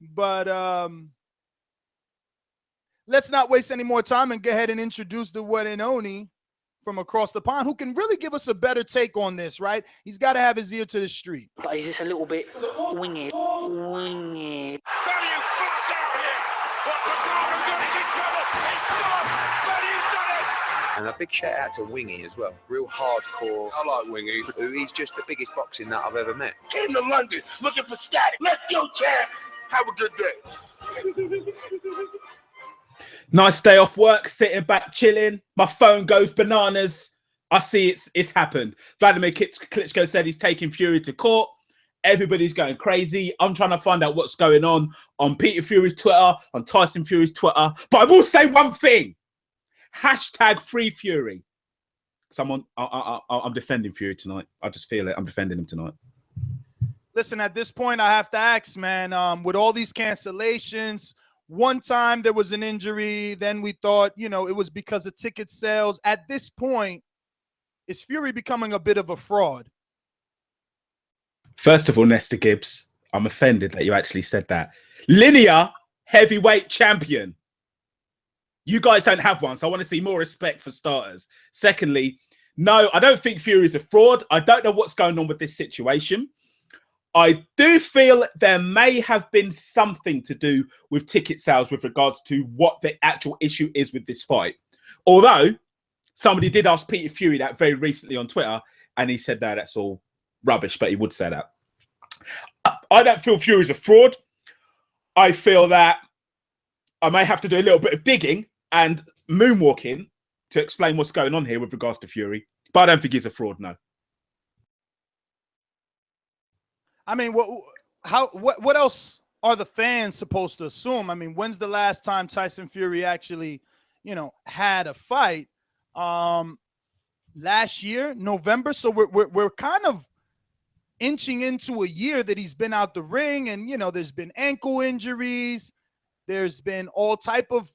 But let's not waste any more time and go ahead and introduce the one and only from across the pond, who can really give us a better take on this, right? He's got to have his ear to the street. But is this a little bit wingy? Wingy. Value flat out here. What's the problem? Got is in trouble. He stopped. Value's done it. And a big shout out to Wingy as well. Real hardcore. I like Wingy. He's just the biggest boxing nut I've ever met. Came to London looking for static. Let's go, champ. Have a good day. Nice day off work, sitting back, chilling. My phone goes bananas. I see it's happened. Wladimir Klitschko said he's taking Fury to court. Everybody's going crazy. I'm trying to find out what's going on Peter Fury's Twitter, on Tyson Fury's Twitter. But I will say one thing. Hashtag free Fury. Someone, I'm defending Fury tonight. I just feel it. I'm defending him tonight. Listen, at this point, I have to ask, man, with all these cancellations, one time there was an injury, then we thought, you know, it was because of ticket sales. At this point, is Fury becoming a bit of a fraud? First of all, Nestor Gibbs, I'm offended that you actually said that. Linear heavyweight champion. You guys don't have one, so I want to see more respect for starters. Secondly, no, I don't think Fury's a fraud. I don't know what's going on with this situation. I do feel there may have been something to do with ticket sales with regards to what the actual issue is with this fight. Although somebody did ask Peter Fury that very recently on Twitter, and he said, no, that's all rubbish, but he would say that. I don't feel Fury's a fraud. I feel that I may have to do a little bit of digging and moonwalking to explain what's going on here with regards to Fury. But I don't think he's a fraud, no. I mean, what else are the fans supposed to assume? I mean, when's the last time Tyson Fury actually, you know, had a fight? Last year, November. So we're kind of inching into a year that he's been out the ring, and you know, there's been ankle injuries, there's been all type of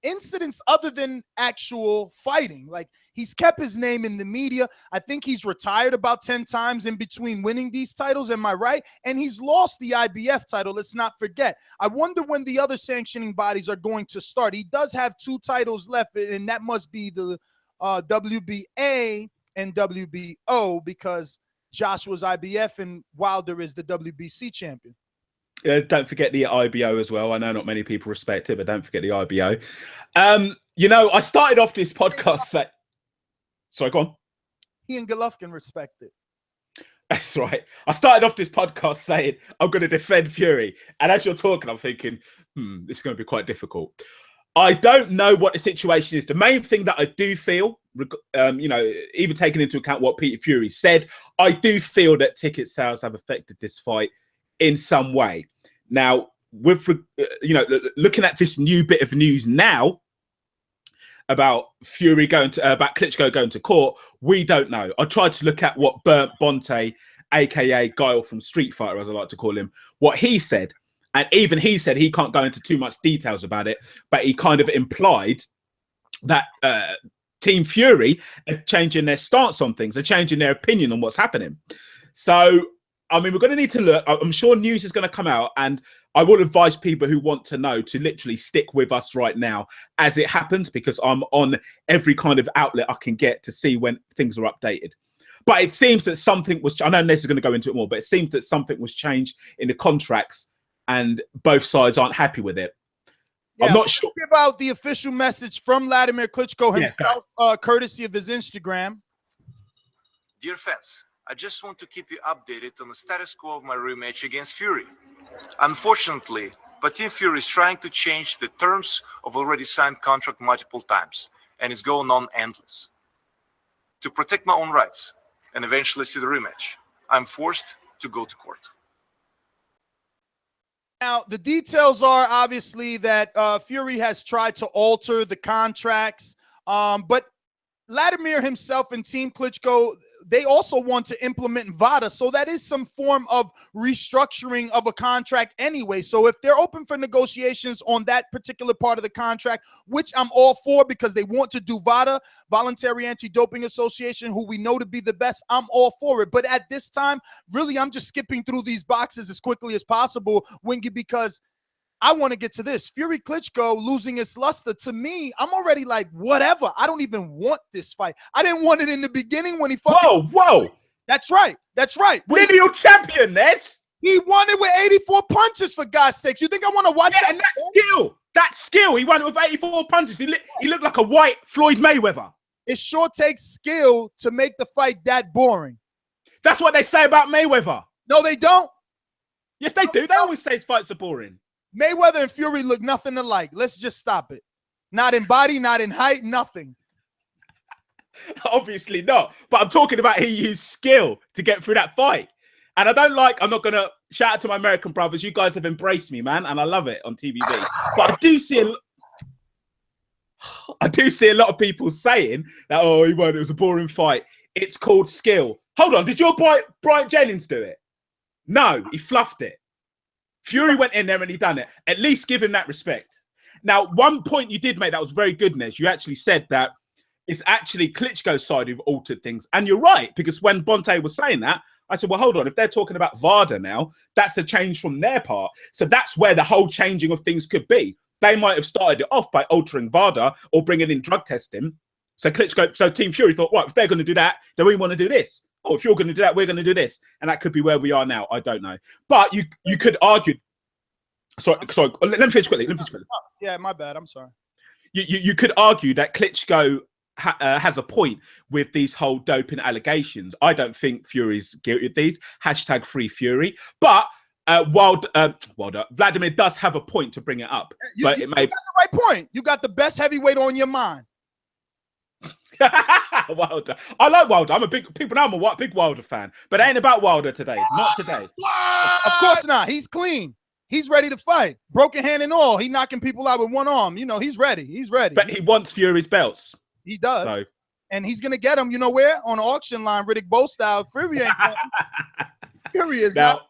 incidents other than actual fighting. Like, he's kept his name in the media. I think he's retired about 10 times in between winning these titles. Am I right? And he's lost the IBF title. Let's not forget. I wonder when the other sanctioning bodies are going to start. He does have 2 titles left, and that must be the WBA and WBO, because Joshua's IBF and Wilder is the WBC champion. Don't forget the IBO as well. I know not many people respect it, but don't forget the IBO. You know, I started off this podcast sorry, go on. He and Golovkin respect it. That's right. I started off this podcast saying I'm going to defend Fury. And as you're talking, I'm thinking, this is going to be quite difficult. I don't know what the situation is. The main thing that I do feel, you know, even taking into account what Peter Fury said, I do feel that ticket sales have affected this fight in some way. Now, with you know, looking at this new bit of news now about Fury going to about Klitschko going to court, we don't know. I tried to look at what Bernd Bonte, aka Guile from Street Fighter, as I like to call him, what he said, and even he said he can't go into too much details about it, but he kind of implied that Team Fury are changing their stance on things, are changing their opinion on what's happening. So, I mean, we're going to need to look. I'm sure news is going to come out, and I will advise people who want to know to literally stick with us right now as it happens, because I'm on every kind of outlet I can get to see when things are updated. But it seems that something was, I know Ness is going to go into it more, but it seems that something was changed in the contracts and both sides aren't happy with it. Yeah, I'm not sure about the official message from Wladimir Klitschko himself, courtesy of his Instagram. Dear fans, I just want to keep you updated on the status quo of my rematch against Fury. Unfortunately, but Team Fury is trying to change the terms of already signed contract multiple times, and it's going on endless. To protect my own rights and eventually see the rematch, I'm forced to go to court. Now, the details are obviously that Fury has tried to alter the contracts, but Wladimir himself and Team Klitschko, they also want to implement VADA. So that is some form of restructuring of a contract anyway. So if they're open for negotiations on that particular part of the contract, which I'm all for because they want to do VADA, Voluntary Anti-Doping Association, who we know to be the best, I'm all for it. But at this time, really, I'm just skipping through these boxes as quickly as possible, Wingy, because I want to get to this. Fury Klitschko losing its luster. To me, I'm already like, whatever. I don't even want this fight. I didn't want it in the beginning when he fucking. Whoa. That's right. Lineal champion, Ness. He won it with 84 punches, for God's sakes. You think I want to watch that? And that's skill. He won it with 84 punches. He looked like a white Floyd Mayweather. It sure takes skill to make the fight that boring. That's what they say about Mayweather. No, they don't. Yes, they do. They always say his fights are boring. Mayweather and Fury look nothing alike. Let's just stop it. Not in body, not in height, nothing. Obviously not. But I'm talking about he used skill to get through that fight. And I'm not going to shout out to my American brothers. You guys have embraced me, man. And I love it on TVB. But I do see a lot of people saying that, oh, he won. It was a boring fight. It's called skill. Hold on. Did your boy Brian Jennings do it? No, he fluffed it. Fury went in there and he done it. At least give him that respect. Now, one point you did make that was very good, Nes. You actually said that it's actually Klitschko's side who've altered things. And you're right, because when Bonte was saying that, I said, well, hold on. If they're talking about VADA now, that's a change from their part. So that's where the whole changing of things could be. They might have started it off by altering VADA or bringing in drug testing. So Team Fury thought, right, if they're going to do that, then we want to do this. Oh, if you're going to do that, we're going to do this. And that could be where we are now. I don't know. But you could argue. Sorry. Let me finish quickly. Oh, yeah, my bad. I'm sorry. You could argue that Klitschko has a point with these whole doping allegations. I don't think Fury's guilty of these. # Free Fury. But Wladimir does have a point to bring it up. You got the right point. You got the best heavyweight on your mind. Wilder. I like Wilder. People know I'm a big Wilder fan, but it ain't about Wilder today. Not today. Of course not. He's clean. He's ready to fight. Broken hand and all. He knocking people out with one arm. You know, he's ready. But he wants Fury's belts. He does. So. And he's going to get them, you know where? On the auction line, Riddick Bowe style. Fury ain't Fury is not.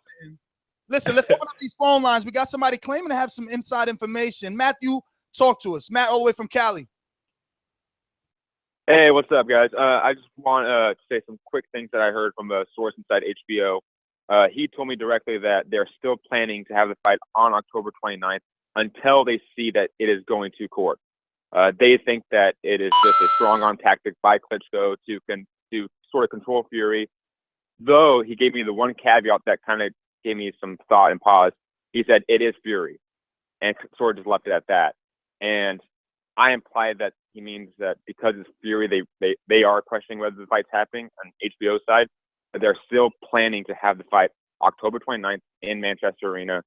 Listen, let's open up these phone lines. We got somebody claiming to have some inside information. Matthew, talk to us. Matt, all the way from Cali. Hey, what's up, guys? I just want to say some quick things that I heard from a source inside HBO. He told me directly that they're still planning to have the fight on October 29th until they see that it is going to court. They think that it is just a strong arm tactic by Klitschko to sort of control Fury. Though he gave me the one caveat that kind of gave me some thought and pause. He said it is Fury, and sort of just left it at that. And I implied that he means that because it's Fury, they are questioning whether the fight's happening on HBO's side, but they're still planning to have the fight October 29th in Manchester Arena.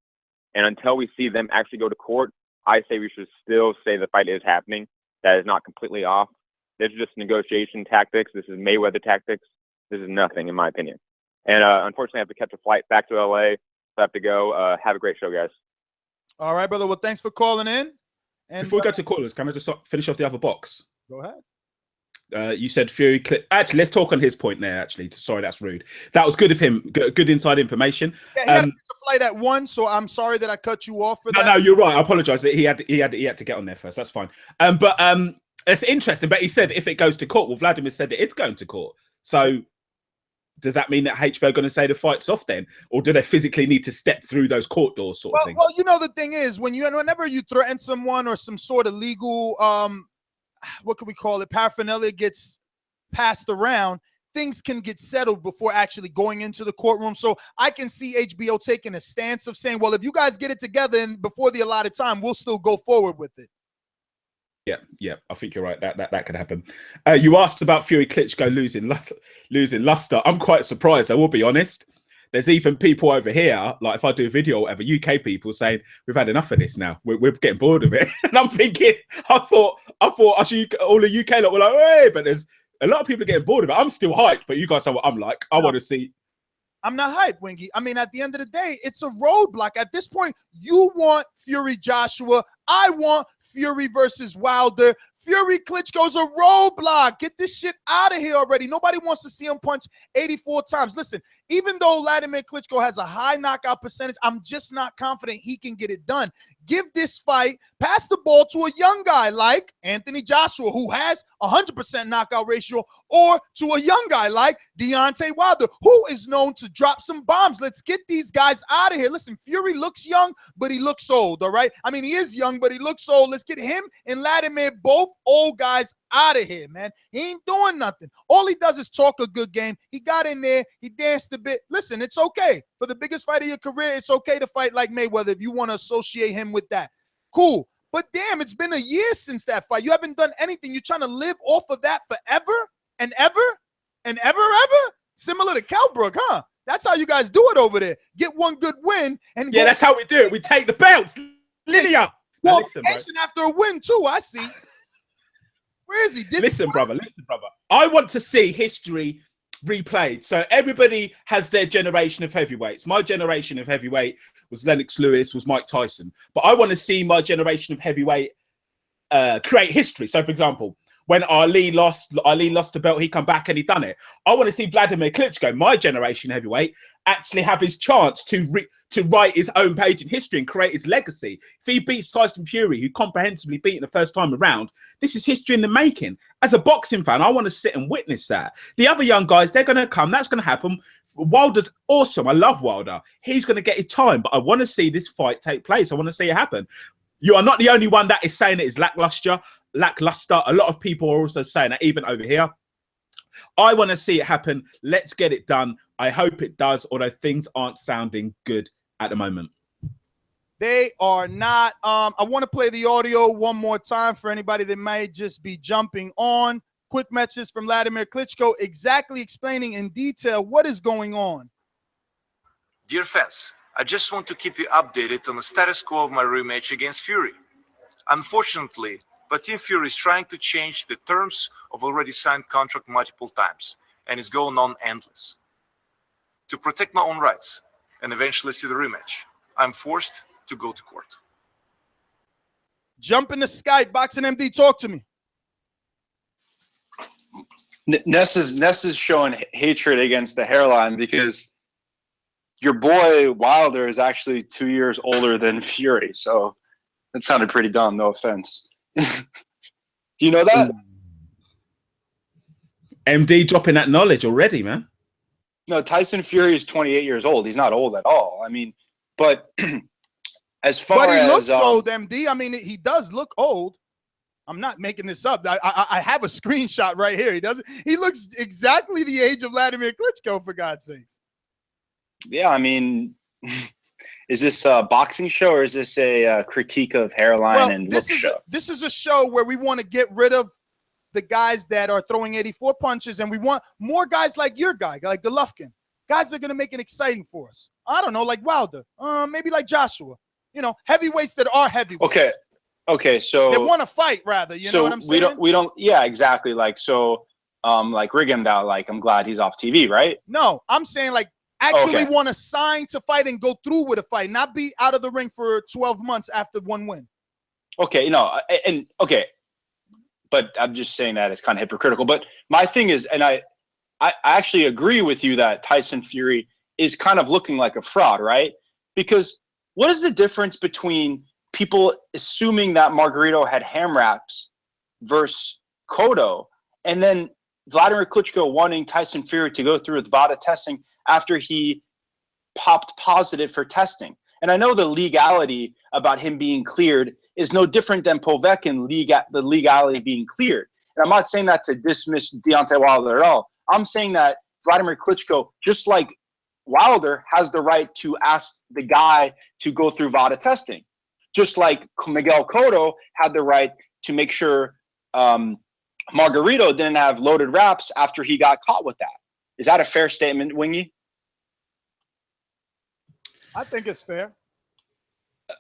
And until we see them actually go to court, I say we should still say the fight is happening. That is not completely off. This is just negotiation tactics. This is Mayweather tactics. This is nothing, in my opinion. And unfortunately, I have to catch a flight back to LA. So I have to go. Have a great show, guys. All right, brother. Well, thanks for calling in. And before we go to callers, can I just finish off the other box? Go ahead. You said Fury. Actually, let's talk on his point there. Actually, sorry, that's rude. That was good of him. Good inside information. Yeah, he had to catch a flight at 1, so I'm sorry that I cut you off for that. No, you're right. I apologize. He had to get on there first. That's fine. But it's interesting. But he said if it goes to court, well, Vladimir said that it's going to court. So does that mean that HBO are going to say the fight's off then, or do they physically need to step through those court doors, sort of thing? Well, you know, the thing is, whenever you threaten someone or some sort of legal, what can we call it, paraphernalia gets passed around, things can get settled before actually going into the courtroom. So I can see HBO taking a stance of saying, well, if you guys get it together and before the allotted time, we'll still go forward with it. Yeah, I think you're right. That could happen. You asked about Fury Klitschko losing luster. I'm quite surprised, I will be honest. There's even people over here, like if I do a video or whatever, UK people saying we've had enough of this now. We're getting bored of it. And I'm thinking, I thought all the UK lot were like, hey, but there's a lot of people getting bored of it. I'm still hyped, but you guys know what I'm like. I want to see. I'm not hyped, Wingy. I mean, at the end of the day, it's a roadblock. At this point, you want Fury Joshua. I want Fury versus Wilder. Fury Klitschko's a roadblock. Get this shit out of here already. Nobody wants to see him punch 84 times. Listen, even though Wladimir Klitschko has a high knockout percentage, I'm just not confident he can get it done. Give this fight, pass the ball to a young guy like Anthony Joshua, who has 100% knockout ratio, or to a young guy like Deontay Wilder, who is known to drop some bombs. Let's get these guys out of here. Listen, Fury looks young, but he looks old, all right? I mean, he is young, but he looks old. Let's get him and Wladimir, both old guys, out of here, man. He ain't doing nothing. All he does is talk a good game. He got in there. He danced a bit. Listen, it's okay. For the biggest fight of your career, it's okay to fight like Mayweather if you want to associate him with that. Cool. But damn, it's been a year since that fight. You haven't done anything. You're trying to live off of that forever and ever and ever? Similar to Kelbrook, huh? That's how you guys do it over there. Get one good win and yeah, that's how we do it. We take the belts. Linear. Well, listen, after a win too, I see. Where is he? Listen, brother. I want to see history replayed. So everybody has their generation of heavyweights. My generation of heavyweight was Lennox Lewis, was Mike Tyson. But I want to see my generation of heavyweight create history. So, for example, when Ali lost the belt, he come back and he done it. I want to see Wladimir Klitschko, my generation heavyweight, actually have his chance to write his own page in history and create his legacy. If he beats Tyson Fury, who comprehensively beat him the first time around, this is history in the making. As a boxing fan, I want to sit and witness that. The other young guys, they're going to come. That's going to happen. Wilder's awesome. I love Wilder. He's going to get his time, but I want to see this fight take place. I want to see it happen. You are not the only one that is saying it is lackluster. A lot of people are also saying that, even over here. I want to see it happen. Let's get it done. I hope it does, although things aren't sounding good at the moment. They are not. I want to play the audio one more time for anybody that might just be jumping on. Quick message from Wladimir Klitschko exactly explaining in detail what is going on. Dear fans, I just want to keep you updated on the status quo of my rematch against Fury. Unfortunately, but Team Fury is trying to change the terms of already signed contract multiple times, and it's going on endless. To protect my own rights and eventually see the rematch, I'm forced to go to court. Jump in the Skype, Boxing MD, talk to me. Ness is showing hatred against the hairline because your boy Wilder is actually 2 years older than Fury, so that sounded pretty dumb, no offense. Do you know that? MD dropping that knowledge already, man. No, Tyson Fury is 28 years old. He's not old at all. I mean, but as far as... But he looks old, MD. I mean, he does look old. I'm not making this up. I have a screenshot right here. He looks exactly the age of Wladimir Klitschko, for God's sakes. Yeah, I mean... Is this a boxing show or is this a critique of hairline and look show? This is a show where we want to get rid of the guys that are throwing 84 punches, and we want more guys like your guy, like Golovkin. Guys that are going to make it exciting for us. I don't know, like Wilder, maybe like Joshua. You know, heavyweights that are heavyweights. Okay, so they want to fight rather. You know what I'm saying? We don't. Yeah, exactly. Like so, like Rigondeaux. Like I'm glad he's off TV, right? No, I'm saying like. Actually want to sign to fight and go through with a fight, not be out of the ring for 12 months after one win. Okay, no, and okay, but I'm just saying that it's kind of hypocritical. But my thing is, and I actually agree with you that Tyson Fury is kind of looking like a fraud, right? Because what is the difference between people assuming that Margarito had ham wraps versus Cotto, and then Wladimir Klitschko wanting Tyson Fury to go through with VADA testing after he popped positive for testing? And I know the legality about him being cleared is no different than Povetkin the legality being cleared. And I'm not saying that to dismiss Deontay Wilder at all. I'm saying that Wladimir Klitschko, just like Wilder, has the right to ask the guy to go through VADA testing. Just like Miguel Cotto had the right to make sure Margarito didn't have loaded wraps after he got caught with that. Is that a fair statement, Wingy? I think it's fair.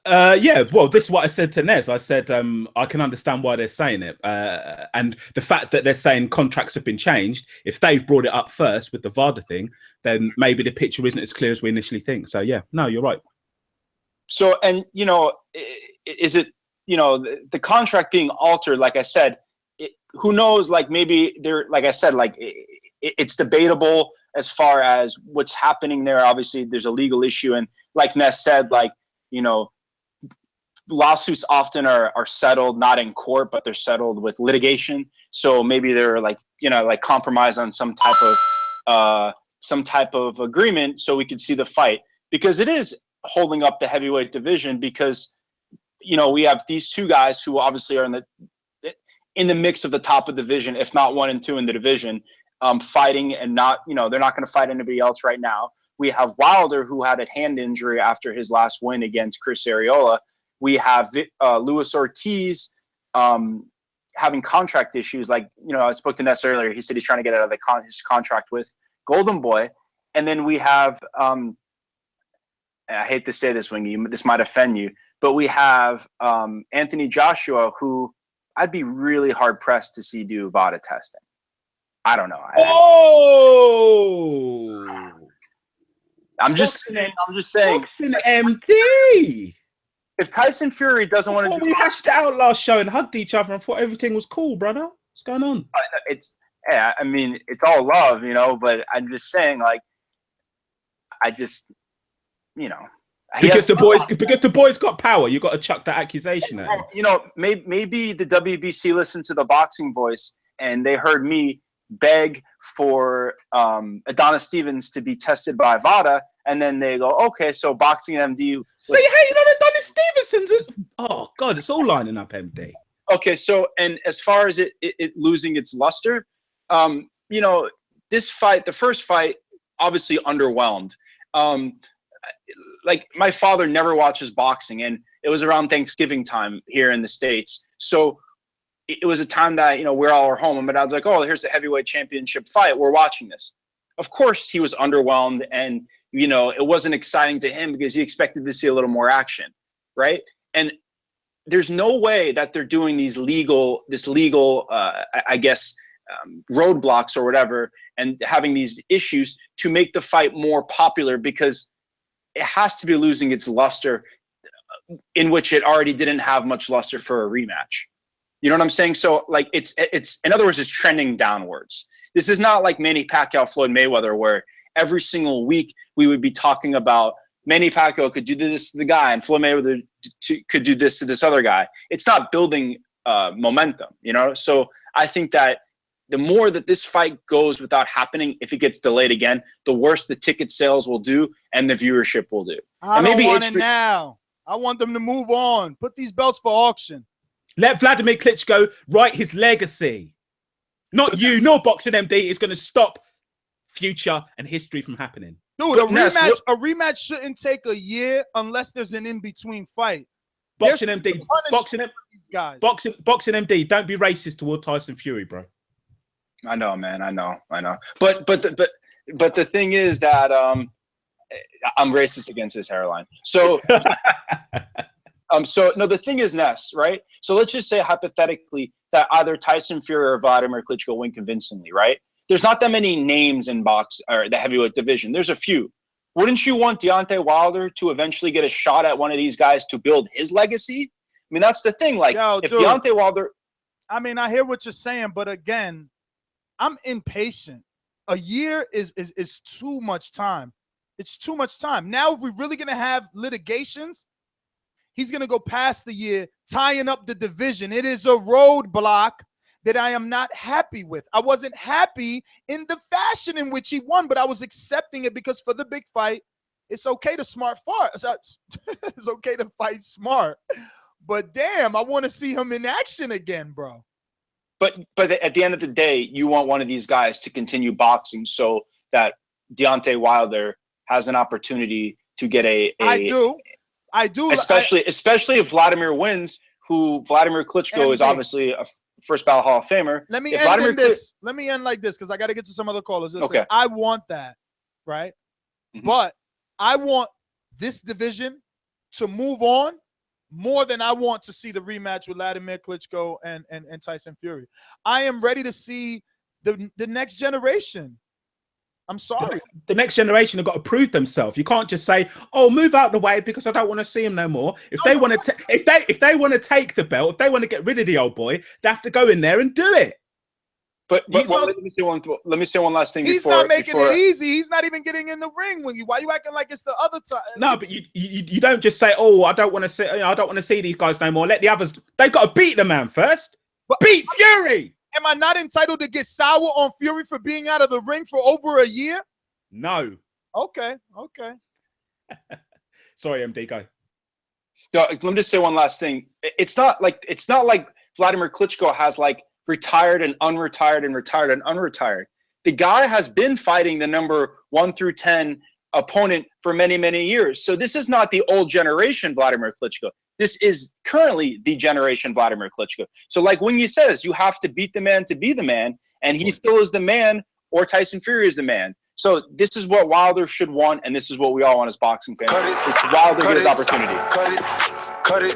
Yeah, well, this is what I said to Nez. I said I can understand why they're saying it. And the fact that they're saying contracts have been changed, if they've brought it up first with the VADA thing, then maybe the picture isn't as clear as we initially think. So, yeah, no, you're right. So, and, you know, is it, you know, the contract being altered, like I said, who knows? Like maybe they're, like I said, like it's debatable as far as what's happening there. Obviously, there's a legal issue, and like Ness said, like, you know, lawsuits often are settled not in court, but they're settled with litigation. So maybe they're like, you know, like compromise on some type of agreement so we could see the fight, because it is holding up the heavyweight division, because, you know, we have these two guys who obviously are in the mix of the top of the division, if not 1 and 2 in the division, fighting, and not, you know, they're not going to fight anybody else right now. We have Wilder, who had a hand injury after his last win against Chris Arreola. We have Luis Ortiz having contract issues. Like, you know, I spoke to Ness earlier. He said he's trying to get out of his contract with Golden Boy. And then we have, I hate to say this, Wingy, this might offend you, but we have Anthony Joshua, who I'd be really hard pressed to see do VADA testing. I don't know. I'm just saying. Boxing MD. If Tyson Fury doesn't want to do, we hashed it out last show and hugged each other and thought everything was cool, brother. What's going on? I mean, it's all love, you know. But I'm just saying, like, you know, because the boys got power. You got to chuck that accusation at him. You know, maybe the WBC listened to the Boxing Voice and they heard me beg for Adonis Stevens to be tested by VADA, and then they go, okay, so Boxing MD. So you hating on Adonis Stevenson? Oh God, it's all lining up, MD. Okay, so, and as far as it losing its luster, you know, this fight, the first fight, obviously underwhelmed. Like, my father never watches boxing, and it was around Thanksgiving time here in the States. So it was a time that, you know, we're all at home, and my dad's like, oh, here's the heavyweight championship fight. We're watching this. Of course, he was underwhelmed, and, you know, it wasn't exciting to him because he expected to see a little more action, right? And there's no way that they're doing these legal, I guess, roadblocks or whatever, and having these issues to make the fight more popular, because it has to be losing its luster, in which it already didn't have much luster for a rematch. You know what I'm saying? So, like, it's in other words, it's trending downwards. This is not like Manny Pacquiao, Floyd Mayweather, where every single week we would be talking about Manny Pacquiao could do this to the guy and Floyd Mayweather could do this to this other guy. It's not building momentum, you know? So I think that the more that this fight goes without happening, if it gets delayed again, the worse the ticket sales will do and the viewership will do. I don't want it now. I want them to move on. Put these belts for auction. Let Vladimir Klitschko write his legacy. Not you, nor Boxing MD is going to stop future and history from happening. Dude, a rematch shouldn't take a year unless there's an in-between fight. Boxing MD, Boxing MD, don't be racist toward Tyson Fury, bro. I know, man. I know. But the thing is that I'm racist against his hairline. So so no, the thing is, Ness, right? So let's just say hypothetically that either Tyson Fury or Vladimir Klitschko win convincingly, right? There's not that many names in the heavyweight division. There's a few. Wouldn't you want Deontay Wilder to eventually get a shot at one of these guys to build his legacy? I mean, that's the thing. Like, if dude, Deontay Wilder, I mean, I hear what you're saying, but again, I'm impatient. A year is too much time. It's too much time. Now, if we're really gonna have litigations, he's going to go past the year tying up the division. It is a roadblock that I am not happy with. I wasn't happy in the fashion in which he won, but I was accepting it because for the big fight, it's okay to it's okay to fight smart. But damn, I want to see him in action again, bro. But at the end of the day, you want one of these guys to continue boxing so that Deontay Wilder has an opportunity to get I do. Especially if Vladimir wins, who Vladimir Klitschko is obviously a first ballot Hall of Famer. Let me end like this because I got to get to some other callers. Listen, okay. I want that, right? Mm-hmm. But I want this division to move on more than I want to see the rematch with Vladimir Klitschko and Tyson Fury. I am ready to see the next generation. I'm sorry. The next generation have got to prove themselves. You can't just say, "Oh, move out the way because I don't want to see him no more." If they want to, if they want to take the belt, if they want to get rid of the old boy, they have to go in there and do it. But let me say one last thing. He's not making it easy. He's not even getting in the ring. Wingy, why you acting like it's the other time? No, but you don't just say, "Oh, I don't want to see. I don't want to see these guys no more." Let the others. They've got to beat the man first. But beat Fury. Am I not entitled to get sour on Fury for being out of the ring for over a year? No. Okay. Sorry, MD, go. No, let me just say one last thing. It's not like Vladimir Klitschko has like retired and unretired and retired and unretired. The guy has been fighting the number 1 through 10 opponent for many, many years. So this is not the old generation Vladimir Klitschko. This is currently the generation Vladimir Klitschko. So like Wingy says, you have to beat the man to be the man, and he still is the man, or Tyson Fury is the man. So this is what Wilder should want, and this is what we all want as boxing fans. It's Wilder get his opportunity. Cut it.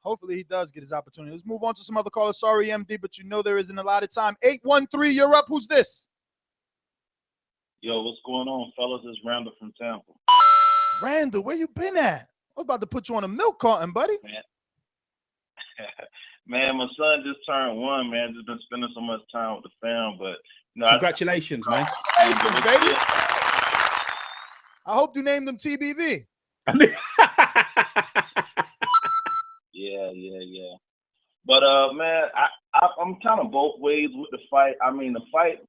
Hopefully he does get his opportunity. Let's move on to some other callers. Sorry, MD, but you know there isn't a lot of time. 813, you're up. Who's this? Yo, what's going on, fellas? It's Randall from Tampa. Randall, where you been at? I was about to put you on a milk carton, buddy. Man, my son just turned 1, man. Just been spending so much time with the fam, but Congratulations, man. Congratulations, baby. I hope you named him TBV. Yeah. But man, I'm kind of both ways with the fight. I mean, the fight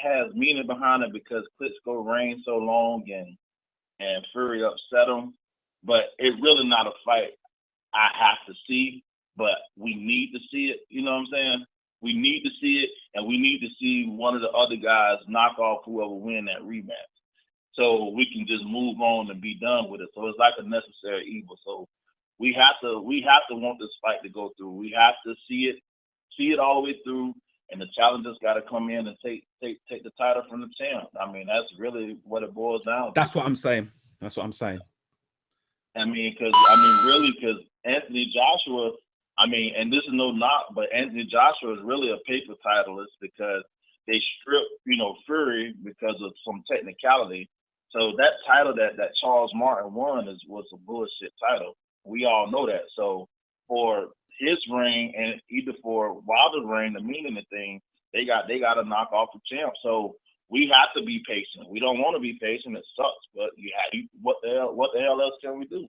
has meaning behind it because Klitschko reigned so long and Fury upset him. But it's really not a fight I have to see, but we need to see it. You know what I'm saying? We need to see it, and we need to see one of the other guys knock off whoever win that rematch, so we can just move on and be done with it. So it's like a necessary evil. So we have to want this fight to go through. We have to see it all the way through, and the challengers got to come in and take the title from the champ. I mean, that's really what it boils down to. That's what I'm saying. I mean, because Anthony Joshua, I mean, and this is no knock, but Anthony Joshua is really a paper titleist because they stripped, Fury because of some technicality. So that title that Charles Martin won was a bullshit title. We all know that. So for his reign and either for Wilder's reign, the meaning of thing, they got to knock off the champ. So we have to be patient. We don't want to be patient. It sucks, but what the hell else can we do?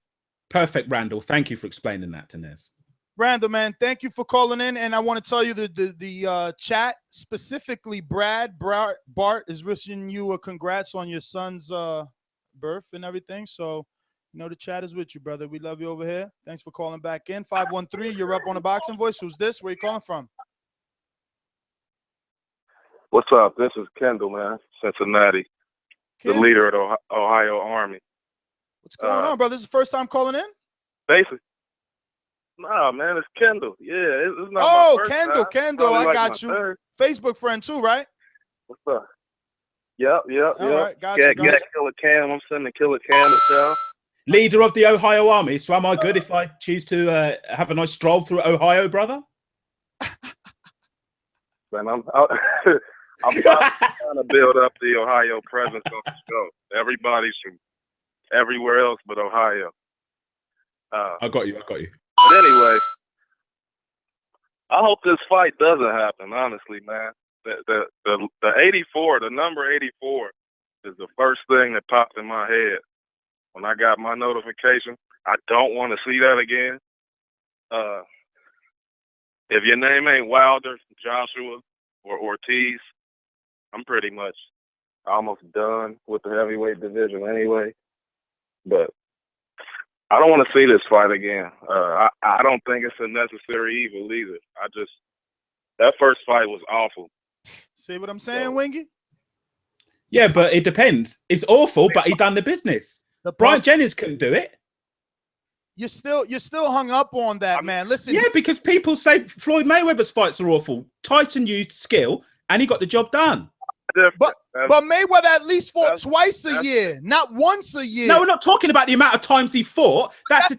Perfect, Randall. Thank you for explaining that to Nez. Randall, man, thank you for calling in. And I want to tell you the chat, specifically Bart is wishing you a congrats on your son's birth and everything. So, the chat is with you, brother. We love you over here. Thanks for calling back in. 513, you're up on the Boxing Voice. Who's this? Where you calling from? What's up? This is Kendall, man, Cincinnati, the leader of the Ohio Army. What's going on, brother? This is the first time calling in? Basically. No, man, it's Kendall. Yeah, it's not my first Kendall, time. Kendall, I like got you. Third. Facebook friend too, right? What's up? Yep. All right, got you. Killer Cam. I'm sending Killer Cam to y'all. Leader of the Ohio Army. So am I good if I choose to have a nice stroll through Ohio, brother? Man, I'm trying to build up the Ohio presence on the show. Everybody's from everywhere else but Ohio. I got you. But anyway, I hope this fight doesn't happen, honestly, man. The 84, the number 84 is the first thing that popped in my head when I got my notification. I don't want to see that again. If your name ain't Wilder, Joshua, or Ortiz, I'm pretty much almost done with the heavyweight division anyway. But I don't want to see this fight again. I don't think it's a necessary evil either. That first fight was awful. See what I'm saying, Wingy? Yeah, but it depends. It's awful, but he done the business. Brian Jennings couldn't do it. You're still hung up on that, man. Listen. Yeah, because people say Floyd Mayweather's fights are awful. Tyson used skill and he got the job done. But Mayweather at least fought twice a year, not once a year. No, we're not talking about the amount of times he fought. That's the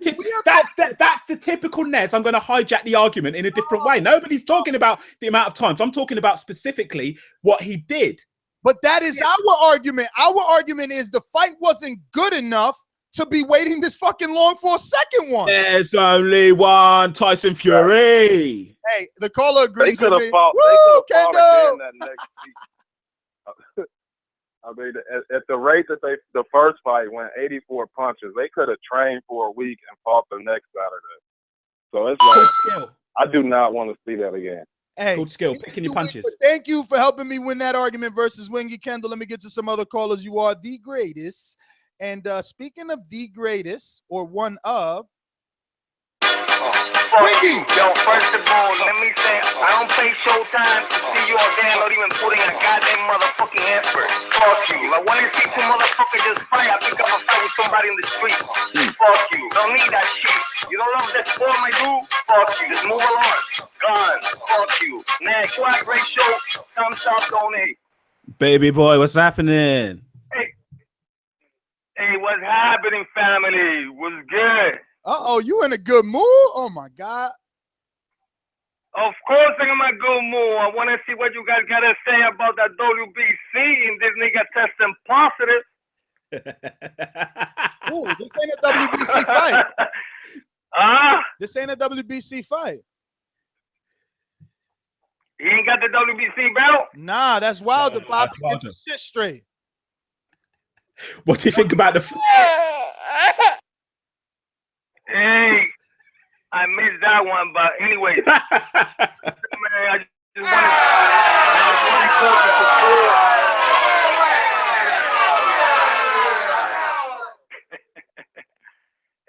typical Nez. I'm going to hijack the argument in a different way. Nobody's talking about the amount of times. I'm talking about specifically what he did. But that is our argument. Our argument is the fight wasn't good enough to be waiting this fucking long for a second one. There's only one Tyson Fury. Hey, the caller agrees They could with have me. fought. Woo, They could have fought Kendo. again that next week. I mean, at the rate that the first fight went 84 punches, they could have trained for a week and fought the next Saturday. So it's like, Skill. I do not want to see that again. Hey, Called skill, picking your punches. Thank you for helping me win that argument versus Wingy. Kendall, let me get to some other callers. You are the greatest. And speaking of the greatest, or one of, Wingy. Yo, first of all, let me say, I don't pay Showtime to see you all day, not even putting a goddamn motherfucking effort. Fuck you. If I want to see two motherfuckers just fight, I pick up a fight with somebody in the street. Fuck you. Don't need that shit. You don't love that sport, my dude? Fuck you. Just move along. Gone. Fuck you. Next, what great show. Thumbs up, donate. Baby boy, what's happening? Hey, what's happening, family? What's good? Uh-oh, you in a good mood? Oh, my God. Of course I'm in a good mood. I want to see what you guys got to say about that WBC and this nigga testing positive. Ooh, this ain't a WBC fight. This ain't a WBC fight. He ain't got the WBC belt? Nah, that's Wilder, Bobby. Get your shit straight. What do you think about the? Hey, I missed that one, but anyways, man, I just want to support.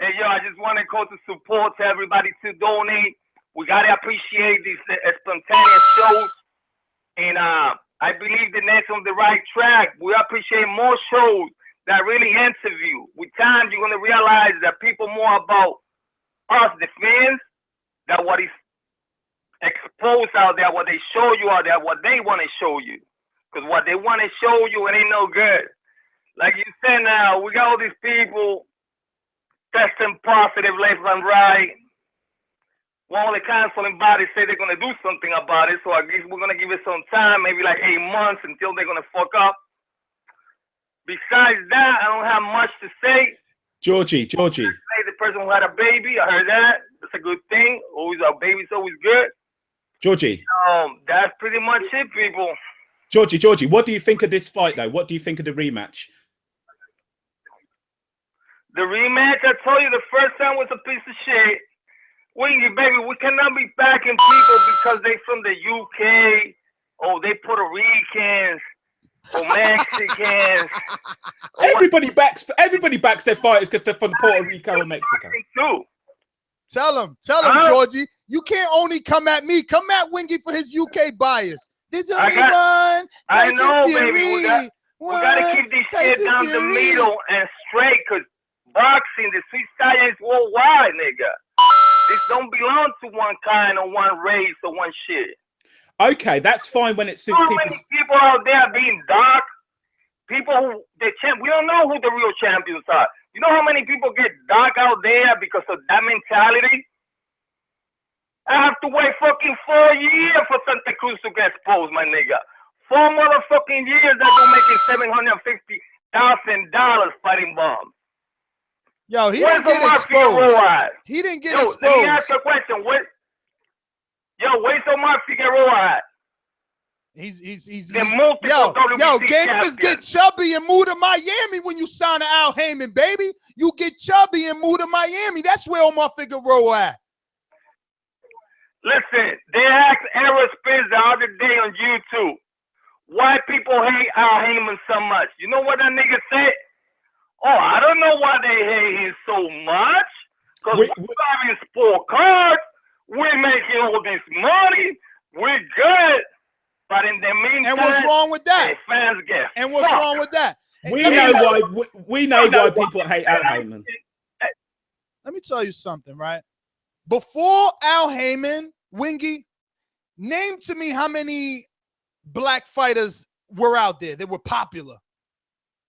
Hey, yo, I just want to call to support to everybody to donate. We gotta appreciate these spontaneous shows, and I believe the next on the right track. We appreciate more shows that really interview. With time, you're gonna realize that people more about us, the fans, than what is exposed out there, what they show you out there, what they want to show you. Because what they want to show you, it ain't no good. Like you said now, we got all these people testing positive left and right. Well, the counseling bodies say they're going to do something about it, so I guess we're going to give it some time, maybe like 8 months until they're going to fuck up. Besides that, I don't have much to say. Georgie. The person who had a baby, I heard that. That's a good thing. Always a baby's always good. Georgie. That's pretty much it, people. Georgie, what do you think of this fight, though? What do you think of the rematch? The rematch, I told you, the first time was a piece of shit. Wingy, baby, we cannot be backing people because they from the UK, or they Puerto Ricans, or Mexicans. Everybody backs their fighters because they're from Puerto Rico or Mexico. Too. Tell him, Georgie. You can't only come at me. Come at Wingy for his UK bias. There's only one. I know, Fury. baby. We gotta keep this shit down the middle and straight, because boxing, the sweet science worldwide, nigga. This don't belong to one kind or one race or one shit. Okay, that's fine when it suits How people. many people out there being dark? People who we don't know who the real champions are. You know how many people get dark out there because of that mentality? I have to wait fucking 4 years for Santa Cruz to get exposed, my nigga. 4 motherfucking years that they're making $750,000 fighting bombs. Yo, he didn't get exposed. He didn't get exposed. Let me ask you a question. Where's Omar Figueroa at? He's yo, gangsters get chubby and move to Miami when you sign to Al Heyman, baby. You get chubby and move to Miami. That's where Omar Figueroa at. Listen, they asked Errol Spence the other day on YouTube why people hate Al Heyman so much. You know what that nigga said? Oh, I don't know why they hate him so much. Because we're driving sport cars. We're making all this money. We're good. But in the meantime, and what's wrong with that? Fans get and what's wrong with that? We know why people hate Al Heyman. Let me tell you something, right? Before Al Heyman, Wingy, name to me how many black fighters were out there that were popular.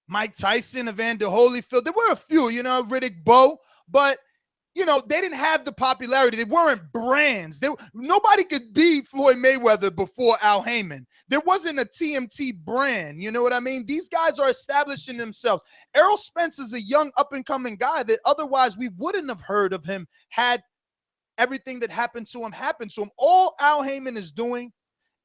Mike Tyson, Evander Holyfield. There were a few, Riddick Bowe. But you know, they didn't have the popularity. They weren't brands. Nobody could be Floyd Mayweather before Al Heyman. There wasn't a TMT brand. You know what I mean? These guys are establishing themselves. Errol Spence is a young up-and-coming guy that otherwise we wouldn't have heard of him had everything that happened to him happened to him. All Al Heyman is doing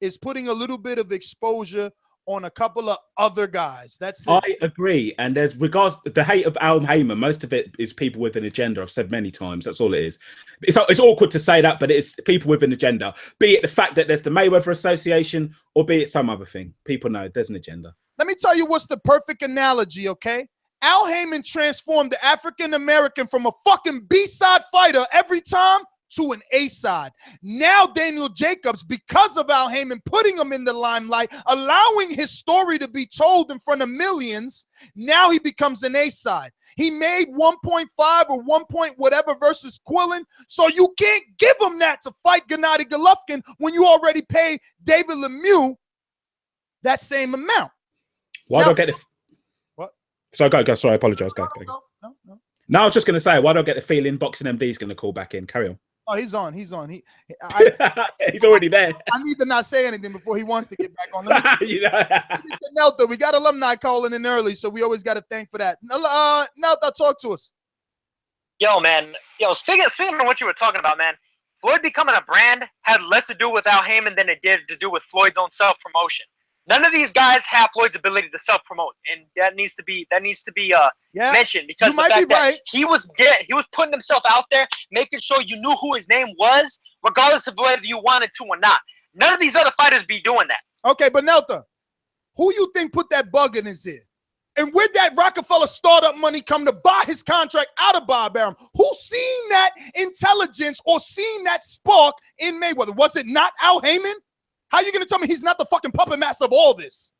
is putting a little bit of exposure on a couple of other guys. That's it. I agree. And there's regards the hate of Al Heyman, most of it is people with an agenda. I've said many times. That's all it is. It's awkward to say that, but it's people with an agenda. Be it the fact that there's the Mayweather Association or be it some other thing. People know there's an agenda. Let me tell you what's the perfect analogy, okay? Al Heyman transformed the African-American from a fucking B-side fighter every time to an A-side. Now Daniel Jacobs, because of Al Heyman putting him in the limelight, allowing his story to be told in front of millions, now he becomes an A-side. He made 1.5 or 1 point whatever versus Quillen, so you can't give him that to fight Gennady Golovkin when you already paid David Lemieux that same amount. Why do I get it? What? So go. Sorry, I apologize. Go. No, I was just going to say, why do I get the feeling Boxing MD is going to call back in? Carry on. Oh, he's on. He's already there. I need to not say anything before he wants to get back on. Nelta, we got alumni calling in early, so we always got to thank for that. Nelta, talk to us. Yo, man. Yo, speaking of what you were talking about, man, Floyd becoming a brand had less to do with Al Heyman than it did to do with Floyd's own self-promotion. None of these guys have Floyd's ability to self-promote, and that needs to be mentioned, because the fact that he was putting himself out there, making sure you knew who his name was, regardless of whether you wanted to or not. None of these other fighters be doing that. Okay, but Nelta, who you think put that bug in his ear? And where'd that Rockefeller startup money come to buy his contract out of Bob Arum? Who seen that intelligence or seen that spark in Mayweather? Was it not Al Heyman? How are you going to tell me he's not the fucking puppet master of all this?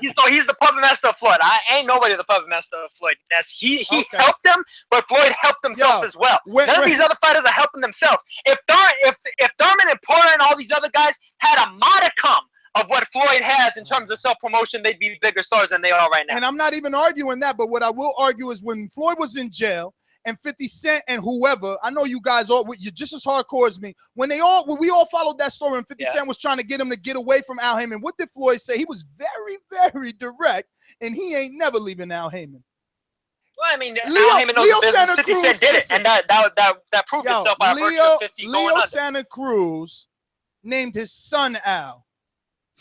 He's the puppet master of Floyd. I ain't nobody the puppet master of Floyd. He helped him, but Floyd helped himself as well. None of these other fighters are helping themselves. If Thurman and Porter and all these other guys had a modicum of what Floyd has in terms of self-promotion, they'd be bigger stars than they are right now. And I'm not even arguing that, but what I will argue is when Floyd was in jail, and 50 Cent and whoever, I know you guys all, you're just as hardcore as me. When we all followed that story and 50 Cent was trying to get him to get away from Al Heyman, what did Floyd say? He was very, very direct, and he ain't never leaving Al Heyman. Well, I mean, Al Heyman knows the business. 50 Cent did it, and that proved itself by virtue of 50 going under. Santa Cruz named his son Al.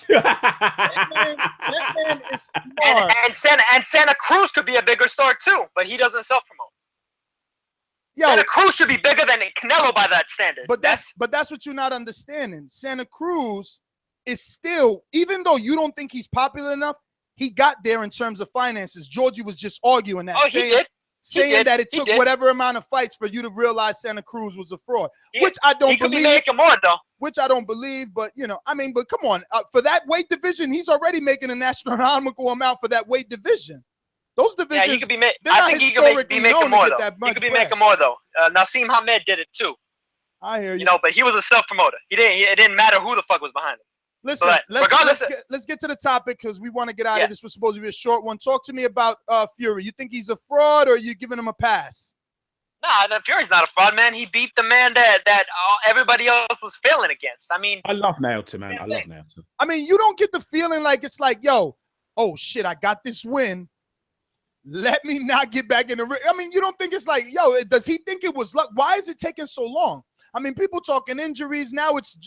that man is smart. And Santa Cruz could be a bigger star too, but he doesn't self-promote. Santa Cruz should be bigger than Canelo by that standard. But that's what you're not understanding. Santa Cruz is still, even though you don't think he's popular enough, he got there in terms of finances. Georgie was just arguing that. Oh, he did. Saying that it took whatever amount of fights for you to realize Santa Cruz was a fraud, which I don't believe. He could be making more though. Which I don't believe, but I mean, but come on, for that weight division, he's already making an astronomical amount for that weight division. Those divisions, yeah, he could be. I think he could be making more though. He could be making more though. Naseem Hamed did it too. I hear you. But he was a self promoter. It didn't matter who the fuck was behind him. Listen, let's get to the topic because we want to get out of this. Was supposed to be a short one. Talk to me about Fury. You think he's a fraud, or are you giving him a pass? Nah, Fury's not a fraud, man. He beat the man that everybody else was failing against. I mean, I love Nailton, man. I love Nailton. I mean, you don't get the feeling like it's like, yo, oh shit, I got this win. Let me not get back in the ring. I mean, you don't think it's like, yo, does he think it was luck? Why is it taking so long? I mean, people talking injuries. Now it's,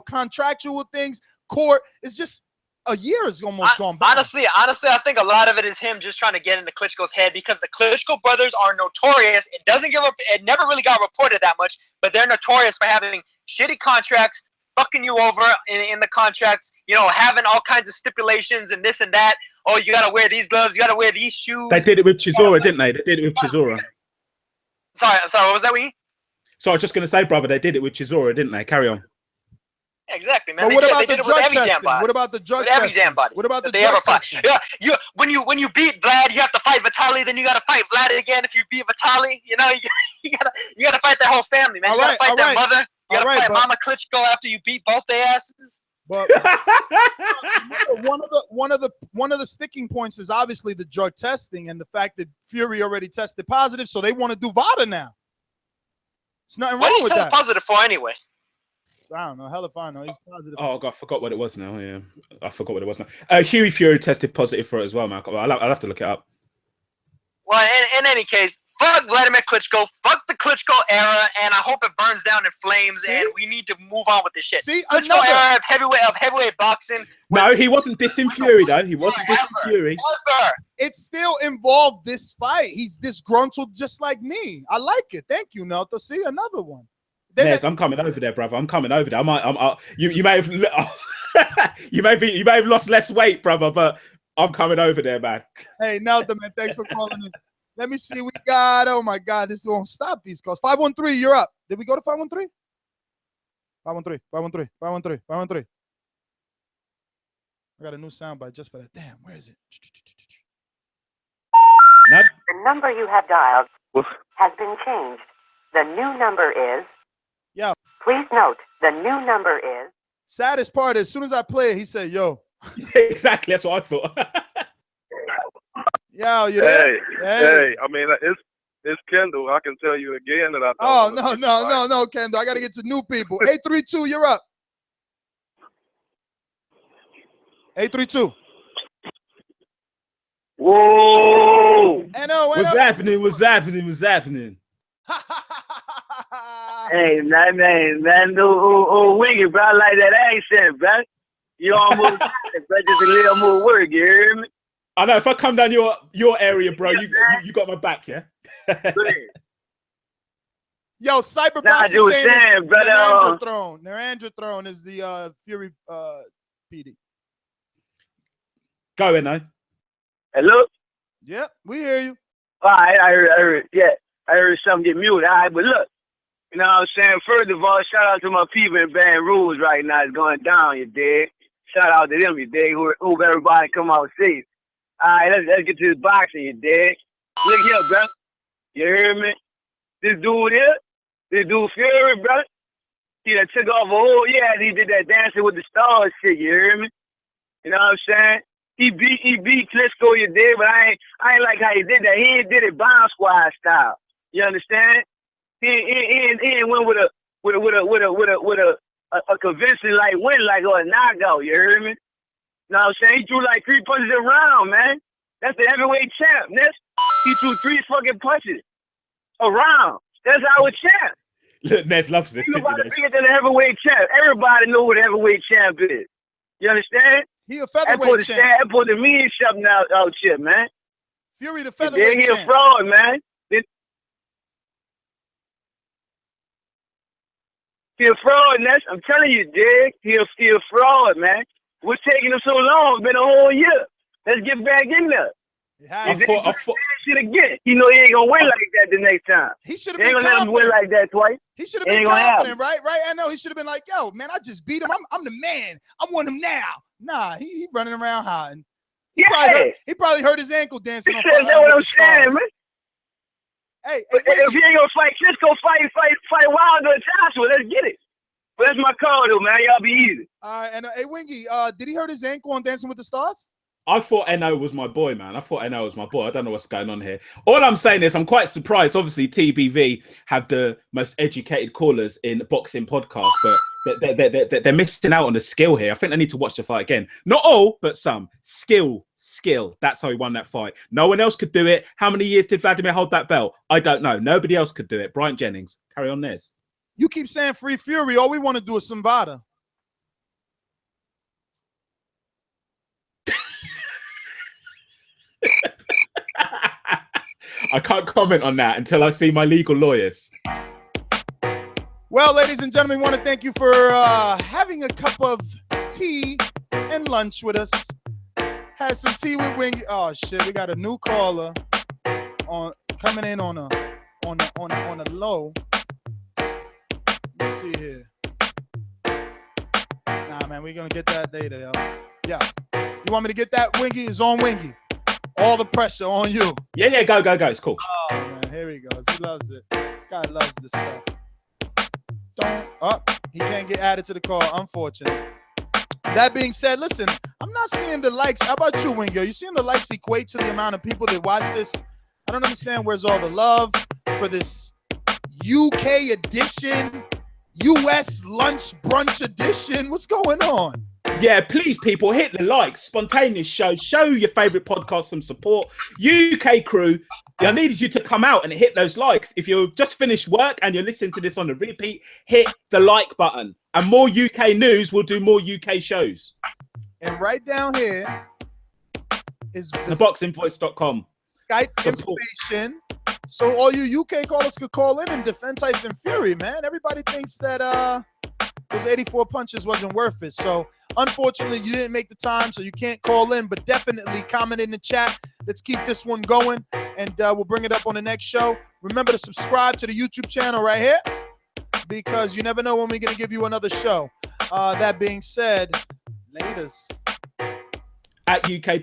contractual things, court. It's just a year is almost gone by. Honestly, I think a lot of it is him just trying to get into Klitschko's head because the Klitschko brothers are notorious. It never really got reported that much, but they're notorious for having shitty contracts, fucking you over in the contracts, having all kinds of stipulations and this and that. Oh, you got to wear these gloves. You got to wear these shoes. They did it with Chisora, didn't they? They did it with Chisora. Sorry. What was that, Wee? So I was just going to say, brother, they did it with Chisora, didn't they? Carry on. Yeah, exactly, man. But what about the drug testing? What about the drug testing? Every damn body. What about the drug testing? Yeah, when you beat Vlad, you have to fight Vitaly. Then you got to fight Vlad again. If you beat Vitaly, you gotta fight that whole family, man. You gotta fight their mother. You gotta fight Mama Klitschko after you beat both their asses. But one of the sticking points is obviously the drug testing and the fact that Fury already tested positive, so they want to do VADA now. It's nothing What wrong do you with test that. positive for anyway? I don't know. Hell if I know. He's positive. Oh God, I forgot what it was now. Yeah, I forgot what it was now. Huey Fury tested positive for it as well, man. I'll have to look it up. Well, in any case, fuck Vladimir Klitschko, fuck the Klitschko era, and I hope it burns down in flames. See? And we need to move on with this shit. See, Klitschko another. era of heavyweight boxing. No, he wasn't dissing Fury though. He wasn't dissing Fury. Ever. It still involved this fight. He's disgruntled just like me. I like it. Thank you, Nelto. See, another one. Yes, I'm coming over there, brother. I'm coming over there. You may have you may have lost less weight, brother, but I'm coming over there, man. Hey, Nelto, man, thanks for calling in. Let me see. We got, oh my God, this won't stop these calls. 513, you're up. Did we go to 513? 513, 513, 513, 513. I got a new soundbite just for that. Damn, where is it? No. The number you have dialed has been changed. The new number is... Yeah. Please note, the new number is... Saddest part is, as soon as I play it, he said, yo. Exactly, that's what I thought. Yo, you there? Hey, I mean, it's Kendall. I can tell you again that I thought. Oh, no, Kendall. I got to get to new people. 832, you're up. 832. Whoa! What's happening? What's happening? What's happening? Hey, man, Wingy, bro, I like that accent, bro. You almost got it, bro. Just a little more work, you hear me? I know. If I come down your area, bro, you got my back, yeah? Yo, Cyberbox Nah, is you saying saying, brother. Narendra Throne. Narendra Throne is the Fury PD. Go in, though. Hello? Yep, we hear you. All right, I heard, yeah. I heard something get muted. All right, but look, you know what I'm saying? First of all, shout out to my people in Baton Rouge right now. It's going down, you dig? Shout out to them, you dig? Hope everybody come out safe. All right, let's get to this boxing, you dig? Look here, bro. You hear me? This dude Fury, bro. He done took off a whole, he did that Dancing with the Stars shit, you hear me? You know what I'm saying? He beat Klitschko, you dig? But I ain't like how he did that. He ain't did it bomb squad style. You understand? He ain't went with a convincing like win like or a knockout. You hear me? Know what I'm saying? He threw like 3 punches a round, man. That's the heavyweight champ, Ness. He threw 3 fucking punches a round. That's our champ. Look, Ness loves this. Nobody bigger than the heavyweight champ. Everybody know what a heavyweight champ is. You understand? He a featherweight champ. That put the mean something out here, man. Fury the featherweight champ. He a fraud, man. He a fraud, Ness. I'm telling you, dig. He a fraud, man. What's taking him so long? It's been a whole year. Let's get back in there. I thought shit again. He know he ain't gonna win like that the next time. He should have been confident. Let him win like that twice. He should have been confident, right? I know. He should have been like, yo, man, I just beat him. I'm the man. I want him now. Nah, he running around hiding. He probably hurt his ankle dancing. That's what I'm saying, man. Hey, if he ain't gonna fight Klitschko, fight Wilder and Joshua. Let's get it. But that's my call, though, man. Y'all be easy. All right, and hey, Wingy, did he hurt his ankle on Dancing with the Stars? I thought NO was my boy, man. I don't know what's going on here. All I'm saying is I'm quite surprised. Obviously, TBV have the most educated callers in boxing podcasts, but they're missing out on the skill here. I think they need to watch the fight again. Not all, but some. Skill. That's how he won that fight. No one else could do it. How many years did Vladimir hold that belt? I don't know. Nobody else could do it. Bryant Jennings, carry on this. You keep saying free Fury. All we want to do is Samvada. I can't comment on that until I see my legal lawyers. Well, ladies and gentlemen, we want to thank you for having a cup of tea and lunch with us. Had some tea with Wingy. Oh shit, we got a new caller coming in on a low. Let's see here. Nah, man, we're gonna get that later, yo. Yeah. You want me to get that, Wingy? It's on Wingy. All the pressure on you. Yeah, go. It's cool. Oh, man, here he goes. He loves it. This guy loves this stuff. He can't get added to the call, unfortunately. That being said, listen, I'm not seeing the likes. How about you, Wingy? Are you seeing the likes equate to the amount of people that watch this? I don't understand where's all the love for this UK edition, US lunch brunch edition. What's going on? Yeah, please, people, hit the like, spontaneous show your favorite podcast, some support. UK crew, I needed you to come out and hit those likes. If you've just finished work and you're listening to this on the repeat, hit the like button. And more UK news, we'll do more UK shows. And right down here is Thaboxingvoice.com. Skype information. So all you UK callers could call in and defend Tyson Fury, man. Everybody thinks that those 84 punches wasn't worth it. So unfortunately, you didn't make the time, so you can't call in, but definitely comment in the chat. Let's keep this one going, and we'll bring it up on the next show. Remember to subscribe to the YouTube channel right here, because you never know when we're going to give you another show. That being said, latest. At UK